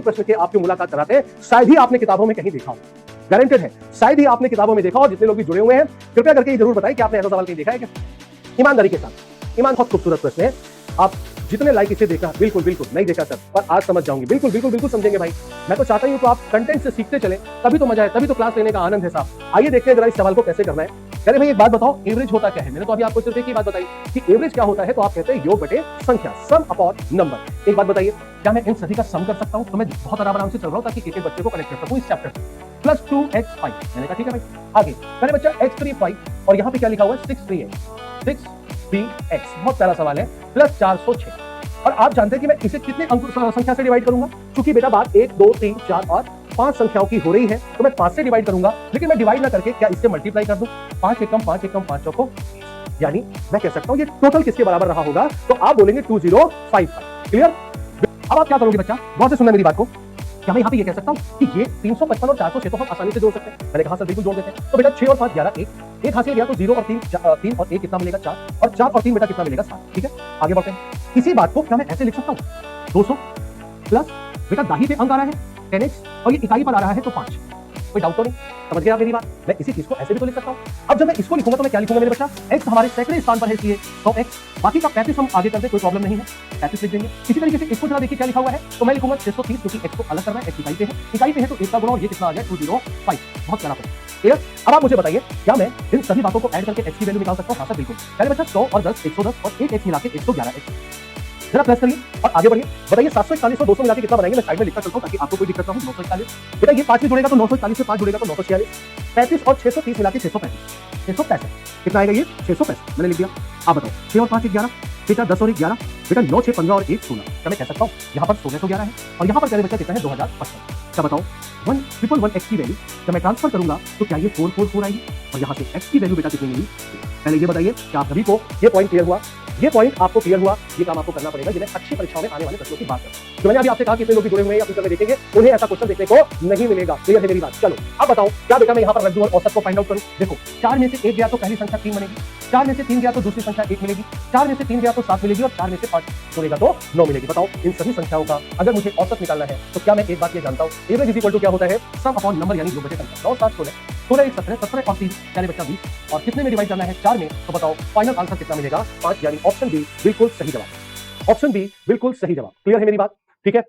प्रश्न के आपकी मुलाकात कराते हैं, शायद ही आपने किताबों में कहीं देखा हो, गारंटेड है, शायद ही आपने किताबों में देखा हो। जितने लोग भी जुड़े हुए हैं कृपया करके ये जरूर बताएं कि आपने ऐसा सवाल कहीं देखा है क्या? ईमानदारी के साथ, ईमान बहुत खूबसूरत प्रश्न है। आप जितने लाइक इसे देखा, बिल्कुल बिल्कुल नहीं देखा सर, पर आज समझ जाऊंगी, बिल्कुल बिल्कुल बिल्कुल समझेंगे भाई। मैं तो चाहता हूं तो आप कंटेंट से सीखते चले, तभी तो मजा है, तभी तो क्लास लेने का आनंद है साहब। आइए देखते हैं जरा इस सवाल को कैसे करना है। कह रहे भाई एक बात बताओ, एवरेज होता क्या है? मैंने तो अभी आपको सिर्फ एक ही बात बताई कि एवरेज क्या होता है, तो आप कहते हैं योग बटे संख्या, सम अपॉन नंबर। एक बात बताइए, क्या मैं इन सभी का सम कर सकता हूं? तो मैं बहुत आराम से चल रहा हूं ताकि एक एक बच्चे को कनेक्ट कर सकूं इस चैप्टर से। प्लस 2x5, मैंने कहा ठीक है भाई। आगे कह रहे बच्चा x3 5 और यहां पे क्या लिखा हुआ है 6 बहुत प्यारा सवाल है। प्लस 406 और आप जानते हैं कि मैं इसे कितने अंक संख्या से डिवाइड करूंगा? क्योंकि बेटा बात 1 2 3 4 और 5 संख्याओं की हो रही है, तो मैं 5 से डिवाइड करूंगा, लेकिन मैं डिवाइड ना करके क्या इससे मल्टीप्लाई कर दूं? 5 एकम 5 एकम 5 चौको, यानी मैं कह सकता हूं ये टोटल किसके बराबर रहा होगा? तो आप बोलेंगे 2055। क्लियर? अब आप क्या करोगे बच्चा, बहुत से सुनना मेरी बात को। क्या मैं यहाँ पे ये कह सकता हूँ कि ये 355 और 406 तो हम आसानी से जोड़ सकते हैं? मैंने कहा सर बिल्कुल जोड़ देते हैं। तो बेटा 6 और 5 11 1 हासिल गया, तो 0 और 3 और 1 कितना मिलेगा? 4 और 4 और 3 बेटा कितना मिलेगा? 7। ठीक है, आगे बढ़ते हैं। इसी बात को क्या मैं ऐसे लिख सकता हूँ 200 प्लस बेटा दाही पे अंक आ रहा है 10x और ये इकाई पर आ रहा है तो 5। कोई डाउट तो नहीं? समझ गया आप मेरी बात? मैं इसी चीज को ऐसे भी तो लिख सकता हूँ। अब जब मैं इसको लिखूंगा तो मैं क्या लिखूंगा मेरे बच्चा? x हमारे सैकड़े स्थान पर है इसलिए 100x, बाकी का 35 हम आगे करते कोई प्रॉब्लम नहीं है, 35 लिख देंगे। इसी तरीके से इसको जरा देखिए क्या लिखा हुआ है, तो मैं लिखूंगा 630 क्योंकि x को अलग करना है, x इकाई पे है तो 1 का गुणा और ये कितना आ गया 205। बहुत प्यारा प्रश्न। क्लियर? अब आप मुझे बताइए क्या मैं इन सभी बातों को ऐड करके x की वैल्यू निकाल सकता हूं? हाँ सर बिल्कुल। पहले बच्चा 100 और 10 110 और 1x मिला के 111x। जरा प्लस करिए और आगे बढ़िए। बताइए 741 और 200 मिला के कितना बनाएंगे? मैं साइड में लिखता चलता हूं ताकि आपको कोई दिक्कत ना हो। 941 बेटा ये 5 से जुड़ेगा तो 941 से 5 जुड़ेगा तो 946। 35 और 630 मिला के 665 कितना आएगा? ये 665 मैंने लिख दिया। आप बताओ 6 और 5 11 बेटा 10 और 1 11 बेटा 9 6 15 और 1 16। क्या मैं कह सकता हूँ यहाँ पर 1611 है और यहाँ पर मेरे बच्चा कितना है 2055। क्या बताओ 111x की वैल्यू जब मैं ट्रांसफर करूंगा तो क्या ये 444 आएगी और यहाँ से x की वैल्यू बेटा कितनी मिली? पहले ये बताइए क्या आप सभी को ये पॉइंट क्लियर हुआ? ये पॉइंट आपको क्लियर हुआ? ये काम आपको करना पड़ेगा जिन्हें अच्छी परीक्षाओं में आने वाले प्रश्नों की बात करते हैं। तो मैंने अभी आपसे कहा कि इतने लोग जुड़े हुए हैं या फ्यूचर में देखेंगे उन्हें ऐसा क्वेश्चन देखने को नहीं मिलेगा। क्लियर है मेरी बात? चलो अब बताओ क्या बेटा मैं यहाँ पर रेसिडुअल औसत को फाइंड आउट करूं? देखो 4 में से 1 गया तो पहली संख्या 3 बनेगी, 4 में से 3 गया तो दूसरी संख्या 1 मिलेगी, 4 में से 3 गया तो 7 मिलेगी और 4 में से 5 जोड़ेगा तो 9 मिलेगी। बताओ इन सभी संख्याओं का अगर मुझे औसत निकालना है तो क्या मैं एक बात ये जानता हूँ, एवरेज इज इक्वल टू क्या होता है? सम अपॉन नंबर यानी योग बटे संख्या। 9 7 16 16 1 17 17 और 3 यानी बच्चा 20 और कितने में डिवाइड करना है? 4 में। तो बताओ फाइनल आंसर कितना मिलेगा? 5 यानी ऑप्शन बी बिल्कुल सही जवाब। ऑप्शन बी बिल्कुल सही जवाब। क्लियर है मेरी बात? ठीक है।